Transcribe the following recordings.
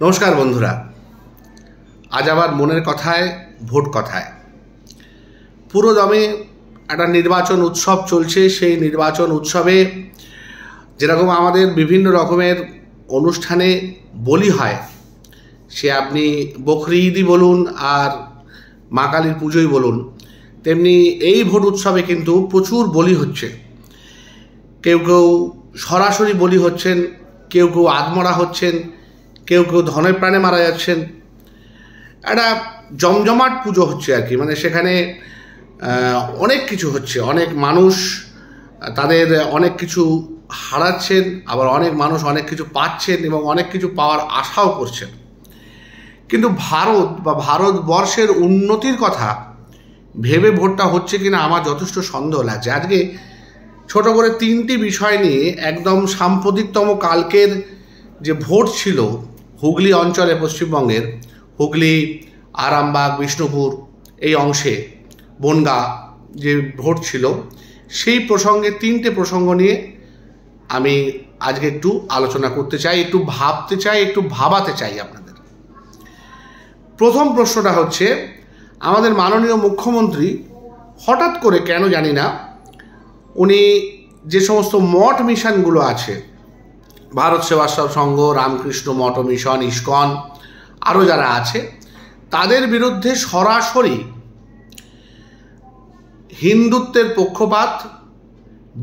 নমস্কার বন্ধুরা, আজ আবার মনের কথায় ভোট কথায়। পুরো দমে একটা নির্বাচন উৎসব চলছে। সেই নির্বাচন উৎসবে যেরকম আমাদের বিভিন্ন রকমের অনুষ্ঠানে বলি হয়, সে আপনি বকরি ঈদই বলুন আর মা কালীর পুজোই বলুন, তেমনি এই ভোট উৎসবে কিন্তু প্রচুর বলি হচ্ছে। কেউ কেউ সরাসরি বলি হচ্ছেন, কেউ কেউ আধমরা হচ্ছেন, কেউ কেউ ধনের প্রাণে মারা যাচ্ছেন। একটা জমজমাট পুজো হচ্ছে আর কি, মানে সেখানে অনেক কিছু হচ্ছে। অনেক মানুষ তাদের অনেক কিছু হারাচ্ছেন, আবার অনেক মানুষ অনেক কিছু পাচ্ছেন এবং অনেক কিছু পাওয়ার আশাও করছেন। কিন্তু ভারত বা ভারতবর্ষের উন্নতির কথা ভেবে ভোটটা হচ্ছে কিনা আমার যথেষ্ট সন্দেহ লাগছে। আজকে ছোট করে তিনটি বিষয় নিয়ে একদম সাম্প্রতিকতম কালকের যে ভোট ছিল হুগলি অঞ্চলে, পশ্চিমবঙ্গের হুগলি, আরামবাগ, বিষ্ণুপুর এই অংশে বনগাঁ যে ভোট ছিল, সেই প্রসঙ্গে তিনটে প্রসঙ্গ নিয়ে আমি আজকে একটু আলোচনা করতে চাই, একটু ভাবতে চাই, একটু ভাবাতে চাই আপনাদের। প্রথম প্রশ্নটা হচ্ছে, আমাদের মাননীয় মুখ্যমন্ত্রী হঠাৎ করে কেন জানি না, উনি যে সমস্ত মঠ মিশনগুলো আছে, ভারত সেবাশ্রম সংঘ, রামকৃষ্ণ মঠ মিশন, ইস্কন, আরও যারা আছে, তাদের বিরুদ্ধে সরাসরি হিন্দুত্বের পক্ষপাত,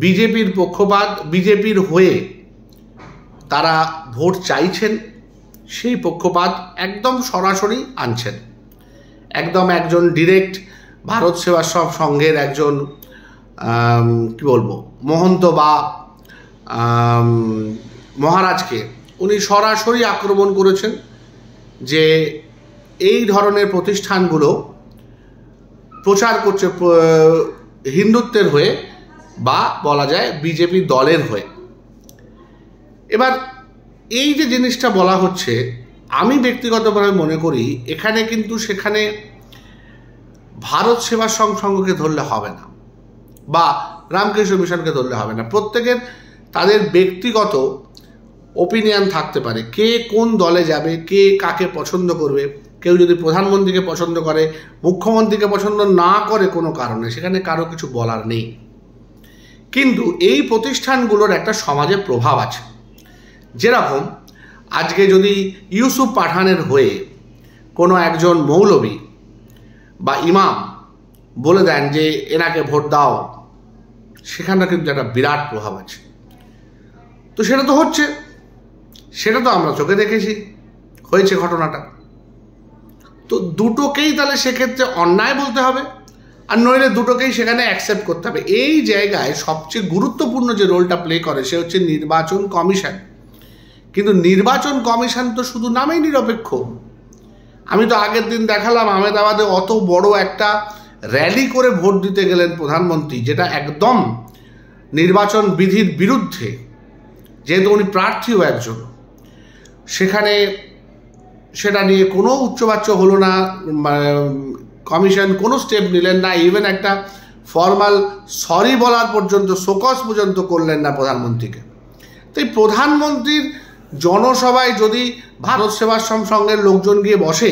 বিজেপির পক্ষপাত, বিজেপির হয়ে তারা ভোট চাইছেন, সেই পক্ষপাত একদম সরাসরি আনছেন। একদম একজন ডিরেক্ট ভারত সেবাশ্রম সংঘের একজন কি বলবো মহন্ত বা মহারাজকে উনি সরাসরি আক্রমণ করেছেন যে এই ধরনের প্রতিষ্ঠানগুলো প্রচার করছে হিন্দুত্বের হয়ে বা বলা যায় বিজেপি দলের হয়ে। এবার এই যে জিনিসটা বলা হচ্ছে, আমি ব্যক্তিগতভাবে মনে করি এখানে কিন্তু সেখানে ভারত সেবাশ্রম সংঘকে ধরলে হবে না বা রামকৃষ্ণ মিশনকে ধরলে হবে না। প্রত্যেকের তাদের ব্যক্তিগত ওপিনিয়ন থাকতে পারে, কে কোন দলে যাবে, কে কাকে পছন্দ করবে। কেউ যদি প্রধানমন্ত্রীকে পছন্দ করে, মুখ্যমন্ত্রীকে পছন্দ না করে কোনো কারণে, সেখানে কারো কিছু বলার নেই। কিন্তু এই প্রতিষ্ঠানগুলোর একটা সমাজে প্রভাব আছে। যেরকম আজকে যদি ইউসুফ পাঠানের হয়ে কোনো একজন মৌলবী বা ইমাম বলে দেন যে এনাকে ভোট দাও, সেখানে কিন্তু একটা বিরাট প্রভাব আছে। তো সেটা তো হচ্ছে, সেটা তো আমরা চোখে দেখেছি, হয়েছে ঘটনাটা। তো দুটোকেই তাহলে সেক্ষেত্রে অন্যায় বলতে হবে, আর নইলে দুটোকেই সেখানে অ্যাকসেপ্ট করতে হবে। এই জায়গায় সবচেয়ে গুরুত্বপূর্ণ যে রোলটা প্লে করে সে হচ্ছে নির্বাচন কমিশন। কিন্তু নির্বাচন কমিশন তো শুধু নামেই নিরপেক্ষ। আমি তো আগের দিন দেখালাম আহমেদাবাদে অত বড় একটা র্যালি করে ভোট দিতে গেলেন প্রধানমন্ত্রী, যেটা একদম নির্বাচন বিধির বিরুদ্ধে, যেহেতু উনি প্রার্থীও একজন। সেখানে সেটা নিয়ে কোনো উচ্চবাচ্য হলো না, কমিশন কোনো স্টেপ নিলেন না, ইভেন একটা ফর্মাল সরি বলার পর্যন্ত, শোকজ পর্যন্ত করলেন না প্রধানমন্ত্রীকে। তাই প্রধানমন্ত্রীর জনসভায় যদি ভারত সেবাশ্রম সংঘের লোকজন গিয়ে বসে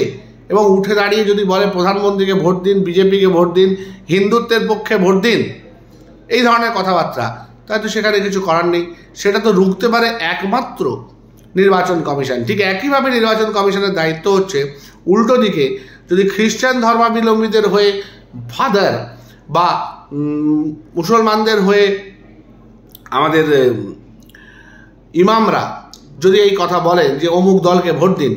এবং উঠে দাঁড়িয়ে যদি বলে প্রধানমন্ত্রীকে ভোট দিন, বিজেপিকে ভোট দিন, হিন্দুত্বের পক্ষে ভোট দিন, এই ধরনের কথাবার্তা, তাই তো সেখানে কিছু করার নেই। সেটা তো রুখতে পারে একমাত্র নির্বাচন কমিশন। ঠিক একইভাবে নির্বাচন কমিশনের দায়িত্ব হচ্ছে উল্টো দিকে, যদি খ্রিস্টান ধর্মাবলম্বীদের হয়ে ফাদার বা মুসলমানদের হয়ে আমাদের ইমামরা যদি এই কথা বলেন যে অমুক দলকে ভোট দিন,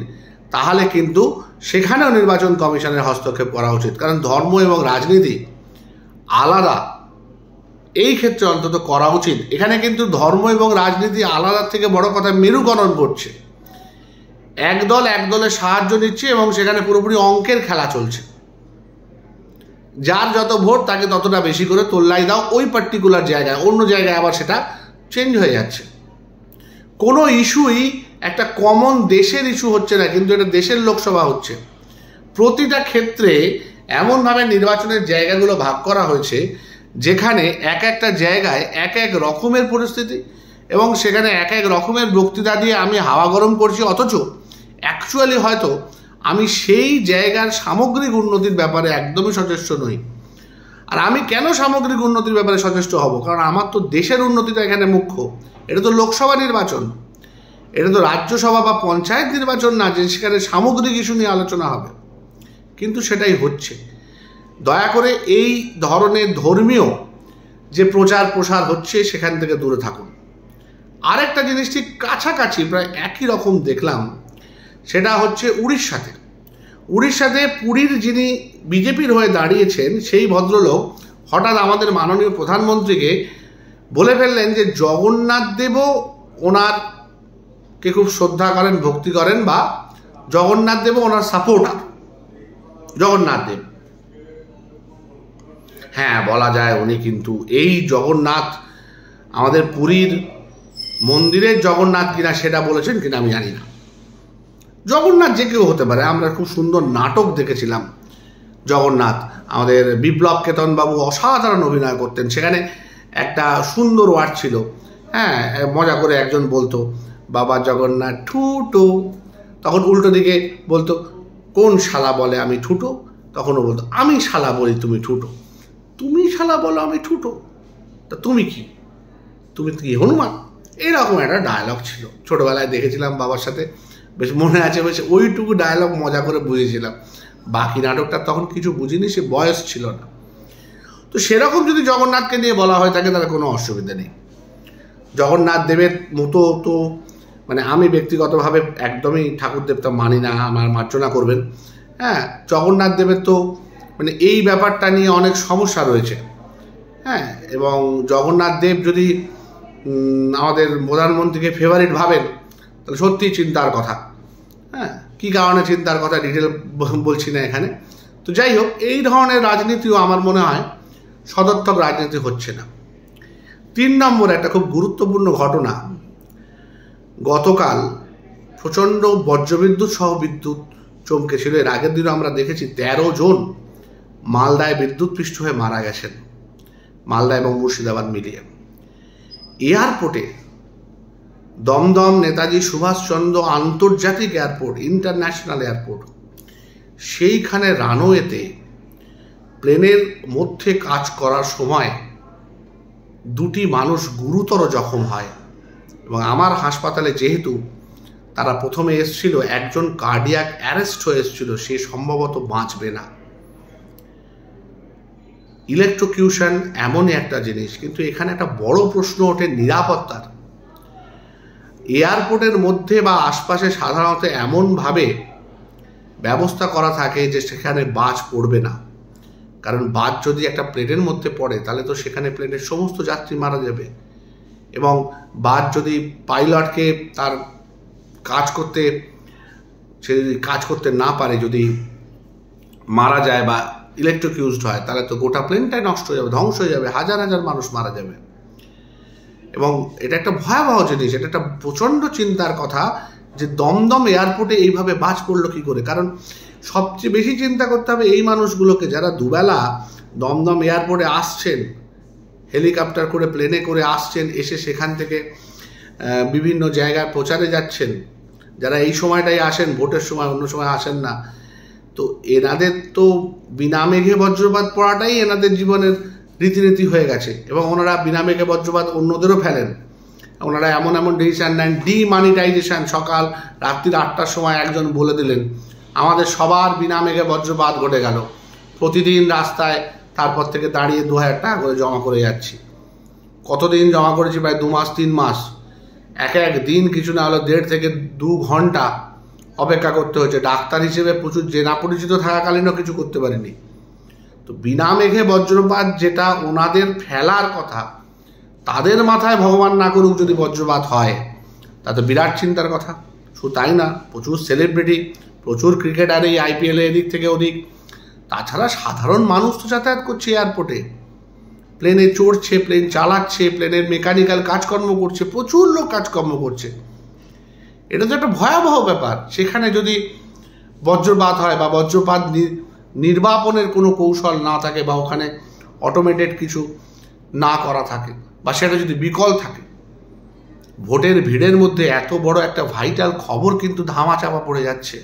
তাহলে কিন্তু সেখানেও নির্বাচন কমিশনের হস্তক্ষেপ করা উচিত। কারণ ধর্ম এবং রাজনীতি আলাদা, এই ক্ষেত্রে অন্তত করা উচিত। এখানে কিন্তু ধর্ম এবং রাজনীতি আলাদা থেকে বড় কথা মেরুকরণ করছে। এক দল এক দলের সাহায্য নিচ্ছে এবং সেখানে পুরোপুরি অঙ্কের খেলা চলছে। যার যত ভোট তাকে ততটা বেশি করে তোল্লাই দাও ওই পার্টিকুলার জায়গায়, অন্য জায়গায় আবার সেটা চেঞ্জ হয়ে যাচ্ছে। কোনো ইস্যুই একটা কমন দেশের ইস্যু হচ্ছে না, কিন্তু এটা দেশের লোকসভা হচ্ছে। প্রতিটা ক্ষেত্রে এমনভাবে নির্বাচনের জায়গাগুলো ভাগ করা হয়েছে যেখানে এক একটা জায়গায় এক এক রকমের পরিস্থিতি এবং সেখানে এক এক রকমের বক্তৃতা দিয়ে আমি হাওয়া গরম করছি, অথচ অ্যাকচুয়ালি হয়তো আমি সেই জায়গার সামগ্রিক উন্নতির ব্যাপারে একদমই সচেষ্ট নই। আর আমি কেন সামগ্রিক উন্নতির ব্যাপারে সচেষ্ট হব? কারণ আমার তো দেশের উন্নতিটা এখানে মুখ্য। এটা তো লোকসভা নির্বাচন, এটা তো রাজ্যসভা বা পঞ্চায়েত নির্বাচন না যে সেখানে সামগ্রিক ইস্যু নিয়ে আলোচনা হবে। কিন্তু সেটাই হচ্ছে। দয়া করে এই ধরনের ধর্মীয় যে প্রচার প্রসার হচ্ছে সেখান থেকে দূরে থাকুন। আরেকটা জিনিস ঠিক কাছাকাছি প্রায় একই রকম দেখলাম, সেটা হচ্ছে উড়িষ্যাতে পুরীর যিনি বিজেপির হয়ে দাঁড়িয়েছেন সেই ভদ্রলোক হঠাৎ আমাদের মাননীয় প্রধানমন্ত্রীকে বলে ফেললেন যে জগন্নাথ দেবও ওনারকে খুব শ্রদ্ধা করেন, ভক্তি করেন, বা জগন্নাথ দেবও ওনার সাপোর্টার। জগন্নাথ দেব, হ্যাঁ বলা যায় উনি কিন্তু এই জগন্নাথ আমাদের পুরীর মন্দিরের জগন্নাথ কিনা সেটা বলেছেন কিনা আমি জানি না। জগন্নাথ যে কেউ হতে পারে। আমরা খুব সুন্দর নাটক দেখেছিলাম জগন্নাথ, আমাদের বিপ্লব কেতন বাবু অসাধারণ অভিনয় করতেন। সেখানে একটা সুন্দর ওয়ার্ড ছিল, হ্যাঁ, মজা করে একজন বলতো বাবা জগন্নাথ ঠুটো, তখন উল্টো দিকে বলতো কোন শালা বলে আমি ঠুটো, তখনও বলতো আমি শালা বলি তুমি ঠুটো, তুমি শালা বলো আমি ঠুটো, তা তুমি কি, তুমি কি হনুমান? এরকম একটা ডায়লগ ছিল, ছোটবেলায় দেখেছিলাম বাবার সাথে, বেশ মনে আছে, বেশ ওইটুকু ডায়লগ মজা করে বুঝেছিলাম। বাকি নাটকটা তখন কিছু বুঝিনি, সে বয়স ছিল না। তো সেরকম যদি জগন্নাথকে নিয়ে বলা হয় থাকে তাহলে কোনো অসুবিধা নেই। জগন্নাথ দেবের মতো তো মানে আমি ব্যক্তিগতভাবে একদমই ঠাকুর দেবতা মানি না, আমার মার্জনা করবেন। হ্যাঁ, জগন্নাথ দেবের তো মানে এই ব্যাপারটা নিয়ে অনেক সমস্যা রয়েছে। হ্যাঁ, এবং জগন্নাথ দেব যদি আমাদের প্রধানমন্ত্রীকে ফেভারিট ভাবেন তাহলে সত্যিই চিন্তার কথা। হ্যাঁ, কী কারণে চিন্তার কথা ডিটেল বলছি না এখানে। তো যাই হোক, এই ধরনের রাজনীতিও আমার মনে হয় সদর্থক রাজনীতি হচ্ছে না। 3 নম্বর একটা খুব গুরুত্বপূর্ণ ঘটনা, গতকাল প্রচণ্ড বজ্রবিদ্যুৎ সহ বিদ্যুৎ চমকেছিল। এর আগের দিনও আমরা দেখেছি 13 জন মালদায় বিদ্যুৎপৃষ্ট হয়ে মারা গেছেন, মালদা এবং মুর্শিদাবাদ মিলিয়ে। এয়ারপোর্টে দমদম নেতাজি সুভাষচন্দ্র আন্তর্জাতিক এয়ারপোর্ট, ইন্টারন্যাশনাল এয়ারপোর্ট, সেইখানে রানওয়েতে প্লেনের মধ্যে কাজ করার সময় 2টি মানুষ গুরুতর জখম হয়। এবং আমার হাসপাতালে যেহেতু তারা প্রথমে এসছিল, একজন কার্ডিয়াক অ্যারেস্ট হয়ে এসেছিল, সে সম্ভবত বাঁচবে না। ইলেকট্রোকিউশন এমনই একটা জিনিস, কিন্তু এখানে একটা বড় প্রশ্ন ওঠে নিরাপত্তার। এয়ারপোর্টের মধ্যে বা আশপাশে সাধারণত এমনভাবে ব্যবস্থা করা থাকে যে সেখানে বাজ পড়বে না, কারণ বাজ যদি একটা প্লেনের মধ্যে পড়ে তাহলে তো সেখানে প্লেনের সমস্ত যাত্রী মারা যাবে। এবং বাজ যদি পাইলটকে তার সে যদি কাজ করতে না পারে, যদি মারা যায় বা ইলেকট্রোকিউজড হয়, তাহলে তো গোটা প্লেনটাই নষ্ট হয়ে যাবে, ধ্বংস হয়ে যাবে, হাজার হাজার মানুষ মারা যাবে। এবং এটা একটা ভয়াবহ জিনিস, এটা একটা প্রচণ্ড চিন্তার কথা যে দমদম এয়ারপোর্টে এইভাবে বাজ পড়লো কী করে। কারণ সবচেয়ে বেশি চিন্তা করতে হবে এই মানুষগুলোকে যারা দুবেলা দমদম এয়ারপোর্টে আসছেন, হেলিকপ্টার করে প্লেনে করে আসছেন, এসে সেখান থেকে বিভিন্ন জায়গায় প্রচারে যাচ্ছেন, যারা এই সময়টাই আসেন, ভোটের সময়, অন্য সময় আসেন না। তো এনাদের তো বিনা মেঘে বজ্রপাত পড়াটাই এনাদের জীবনের রীতিনীতি হয়ে গেছে। এবং ওনারা বিনা মেঘে বজ্রপাত অন্যদেরও ফেলেন। ওনারা এমন এমন ডিসিশন নেন, ডিমানিটাইজেশন। সকাল রাত্রির 8টার সময় একজন বলে দিলেন আমাদের সবার বিনা মেঘে বজ্রপাত ঘটে গেল, প্রতিদিন রাস্তায় তারপর থেকে দাঁড়িয়ে 2000 টাকা করে জমা করে যাচ্ছি। কতদিন জমা করেছি? প্রায় 2 মাস 3 মাস। এক দিন কিছু না হলো 1.5 থেকে 2 ঘন্টা অপেক্ষা করতে হয়েছে। ডাক্তার হিসেবে প্রচুর জেনা পরিচিত থাকাকালীনও কিছু করতে পারিনি। তো বিনা মেঘে বজ্রপাত যেটা ওনাদের ফেলার কথা, তাদের মাথায় ভগবান না করুক যদি বজ্রপাত হয়, তা তো বিরাট চিন্তার কথা। শুধু তাই না, প্রচুর সেলিব্রিটি, প্রচুর ক্রিকেটার এই IPL এদিক থেকে ওদিক, তাছাড়া সাধারণ মানুষ তো যাতায়াত করছে এয়ারপোর্টে, প্লেনে চড়ছে, প্লেন চালাচ্ছে, প্লেনের মেকানিক্যাল কাজকর্ম করছে, প্রচুর লোক কাজকর্ম করছে। এটা তো একটা ভয়াবহ ব্যাপার। সেখানে যদি বজ্রপাত হয় বা বজ্রপাত নির্বাপনের কোনো কৌশল না থাকে, বা ওখানে অটোমেটেড কিছু না করা থাকে, বা সেটা যদি বিকল থাকে, ভোটের ভিড়ের মধ্যে এত বড় একটা ভাইটাল খবর কিন্তু ধামাচাপা পড়ে যাচ্ছে।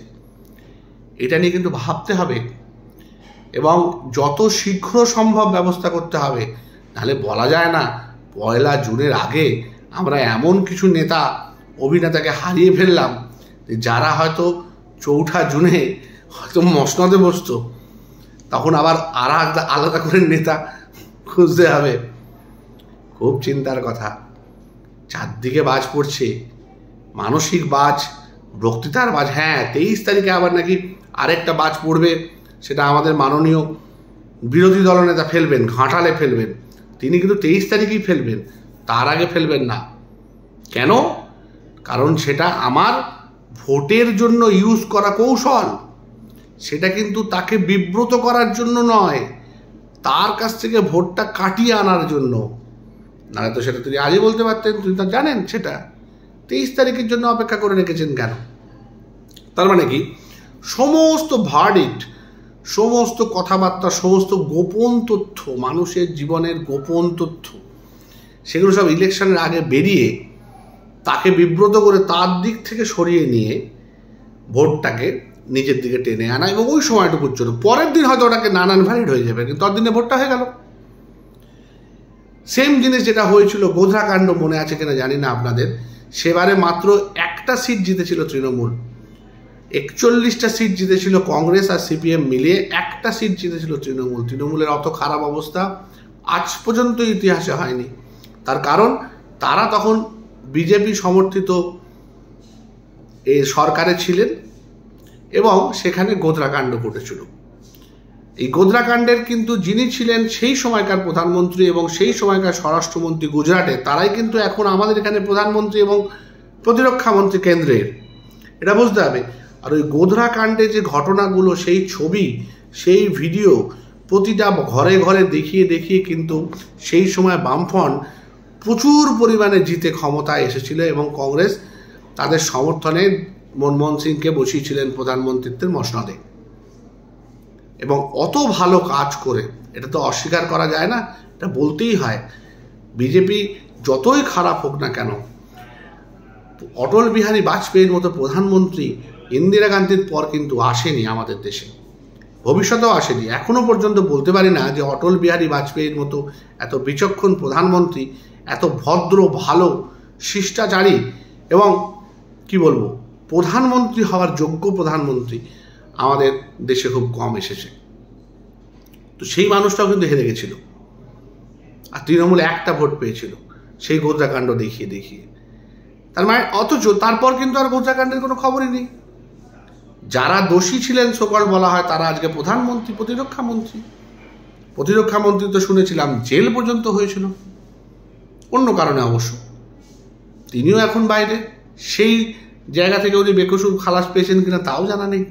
এটা নিয়ে কিন্তু ভাবতে হবে এবং যত শীঘ্র সম্ভব ব্যবস্থা করতে হবে। নাহলে বলা যায় না 1 জুনের আগে আমরা এমন কিছু নেতা অভিনেতাকে হারিয়ে ফেললাম যারা হয়তো 4 জুনে হয়তো মসনদে বসতো, তখন আবার আলাদা করে নেতা খুঁজতে হবে। খুব চিন্তার কথা। চারদিকে বাজ পড়ছে, মানসিক বাজ, বক্তৃতার বাজ। হ্যাঁ, 23 তারিখে আবার নাকি আরেকটা বাজ পড়বে, সেটা আমাদের মাননীয় বিরোধী দলনেতা ফেলবেন, ঘাটালে ফেলবেন। তিনি কিন্তু 23 তারিখেই ফেলবেন, তার আগে ফেলবেন না। কেন? কারণ সেটা আমার ভোটের জন্য ইউজ করা কৌশল, সেটা কিন্তু তাকে বিব্রত করার জন্য নয়, তার কাছ থেকে ভোটটা কাটিয়ে আনার জন্য। নাহলে তো সেটা তিনি আজই বলতে পারতেন, তিনি তা জানেন। সেটা 23 তারিখের জন্য অপেক্ষা করে রেখেছেন কেন? তার মানে কি সমস্ত ভার্ডিক্ট, সমস্ত কথাবার্তা, সমস্ত গোপন তথ্য, মানুষের জীবনের গোপন তথ্য, সেগুলো সব ইলেকশনের আগে বেরিয়ে তাকে বিব্রত করে তার দিক থেকে সরিয়ে নিয়ে ভোটটাকে নিজের দিকে টেনে আনা এবং ওই সময়টুকুর জন্য পরের দিন হয়তো ওটাকে নানান ভ্যালিড হয়ে যাবে, কিন্তু ততদিনে ভোটটা হয়ে গেল। সেম জিনিস যেটা হয়েছিল গোধরাকাণ্ড, মনে আছে কিনা জানি না আপনাদের। সেবারে মাত্র 1টা সিট জিতেছিল তৃণমূল, 41টা সিট জিতেছিল কংগ্রেস আর সিপিএম মিলিয়ে, 1টা সিট জিতেছিল তৃণমূল। তৃণমূলের অত খারাপ অবস্থা আজ পর্যন্ত ইতিহাসে হয়নি। তার কারণ তারা তখন বিজেপি সমর্থিত এই সরকারে ছিলেন এবং সেখানে গোধরাকাণ্ড ঘটেছিল। এই গোধরাকাণ্ডের কিন্তু যিনি ছিলেন সেই সময়কার প্রধানমন্ত্রী এবং সেই সময়কার স্বরাষ্ট্রমন্ত্রী গুজরাটে, তারাই কিন্তু এখন আমাদের এখানে প্রধানমন্ত্রী এবং প্রতিরক্ষা মন্ত্রী কেন্দ্রের। এটা বুঝতে হবে। আর ওই গোধরাকাণ্ডে যে ঘটনাগুলো, সেই ছবি, সেই ভিডিও প্রতিটা ঘরে ঘরে দেখিয়ে দেখিয়ে কিন্তু সেই সময় বামফ্রন্ট প্রচুর পরিমাণে জিতে ক্ষমতায় এসেছিল এবং কংগ্রেস তাদের সমর্থনে মনমোহন সিংকে বসিয়েছিলেন প্রধানমন্ত্রীত্বের মসনদে। এবং অত ভালো কাজ করে, এটা তো অস্বীকার করা যায় না, এটা বলতেই হয়। বিজেপি যতই খারাপ হোক না কেন, অটল বিহারী বাজপেয়ীর মতো প্রধানমন্ত্রী ইন্দিরা গান্ধীর পর কিন্তু আসেনি আমাদের দেশে, ভবিষ্যতেও আসেনি। এখনো পর্যন্ত বলতে পারি না যে অটল বিহারী বাজপেয়ীর মতো এত বিচক্ষণ প্রধানমন্ত্রী, এত ভদ্র, ভালো, শিষ্টাচারী এবং কি বলবো প্রধানমন্ত্রী হওয়ার যোগ্য প্রধানমন্ত্রী আমাদের দেশে খুব কম এসেছে। তো সেই মানুষটাও কিন্তু হেরে গেছিল, আর তৃণমূল 1টা ভোট পেয়েছিল সেই গোধরাকাণ্ড দেখিয়ে দেখিয়ে। তার মানে অথচ তারপর কিন্তু আর গোধরাকাণ্ডের কোনো খবরই নেই। যারা দোষী ছিলেন সকল বলা হয়, তারা আজকে প্রধানমন্ত্রী, প্রতিরক্ষা মন্ত্রী। প্রতিরক্ষা মন্ত্রী তো শুনেছিলাম জেল পর্যন্ত হয়েছিল, অন্য কারণে অবশ্য। তিনিও এখন বাইরে, সেই জায়গা থেকে উনি বেকসুর খালাস পেয়েছেন কিনা তাও জানা নেই।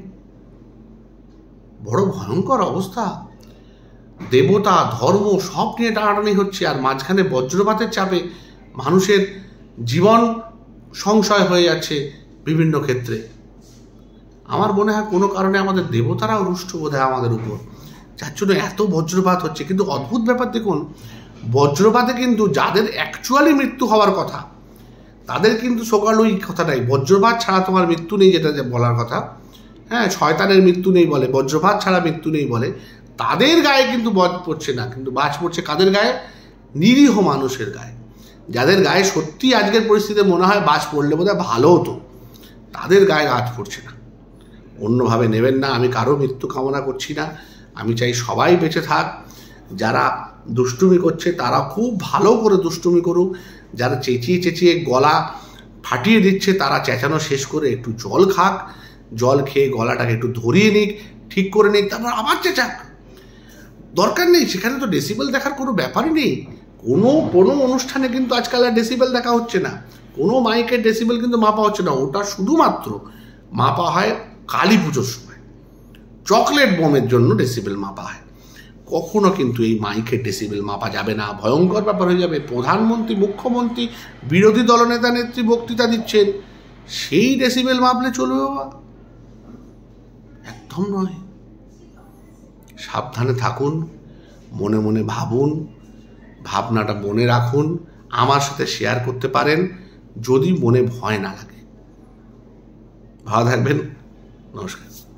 বড় ভয়ঙ্কর অবস্থা। দেবতা, ধর্ম সব নিয়ে টানাটানি হচ্ছে, আর মাঝখানে বজ্রপাতের চাপে মানুষের জীবন সংশয় হয়ে যাচ্ছে বিভিন্ন ক্ষেত্রে। আমার মনে হয় কোনো কারণে আমাদের দেবতারাও রুষ্ট বোধ হয় আমাদের উপর, যার জন্য এত বজ্রপাত হচ্ছে। কিন্তু অদ্ভুত ব্যাপার দেখুন, বজ্রপাতে কিন্তু যাদের অ্যাকচুয়ালি মৃত্যু হওয়ার কথা তাদের কিন্তু সকাল ওই কথাটাই, বজ্রপাত ছাড়া তোমার মৃত্যু নেই, যেটা বলার কথা। হ্যাঁ, শয়তানের মৃত্যু নেই বলে, বজ্রপাত ছাড়া মৃত্যু নেই বলে, তাদের গায়ে কিন্তু বাজ পড়ছে না। কিন্তু বাজ পড়ছে কাদের গায়ে? নিরীহ মানুষের গায়ে, যাদের গায়ে সত্যি আজকের পরিস্থিতিতে মনে হয় বাজ পড়লে বোধহয় ভালো হতো, তাদের গায়ে আজ পড়ছে না। অন্যভাবে নেবেন না, আমি কারো মৃত্যু কামনা করছি না। আমি চাই সবাই বেঁচে থাক। যারা দুষ্টুমি করছে তারা খুব ভালো করে দুষ্টুমি করুক, যারা চেঁচিয়ে চেঁচিয়ে গলা ফাটিয়ে দিচ্ছে তারা চেঁচানো শেষ করে একটু জল খাক, জল খেয়ে গলাটাকে একটু ধরিয়ে নিক, ঠিক করে নিক, তারপর আবার চেঁচাক। দরকার নেই, সেখানে তো ডেসিবেল দেখার কোনো ব্যাপারই নেই। কোনো অনুষ্ঠানে কিন্তু আজকাল আর ডেসিবেল দেখা হচ্ছে না, কোনো মাইকের ডেসিবেল কিন্তু মাপা হচ্ছে না। ওটা শুধুমাত্র মাপা হয় কালী পুজোর সময়, চকলেট বোমের জন্য ডেসিবেল মাপা হয়। কখনো কিন্তু এই মাইকের ডেসিবেল মাপা যাবে না, ভয়ঙ্কর ব্যাপার হয়ে যাবে। প্রধানমন্ত্রী, মুখ্যমন্ত্রী, বিরোধী দলনেতা নেত্রী বক্তৃতা দিচ্ছেন, সেই ডেসিবেল মাপলে চলবে বাবা? একদম নয়। সাবধানে থাকুন, মনে মনে ভাবুন, ভাবনাটা মনে রাখুন, আমার সাথে শেয়ার করতে পারেন। যদি মনে ভয় না লাগে। ভালো থাকবেন, নমস্কার।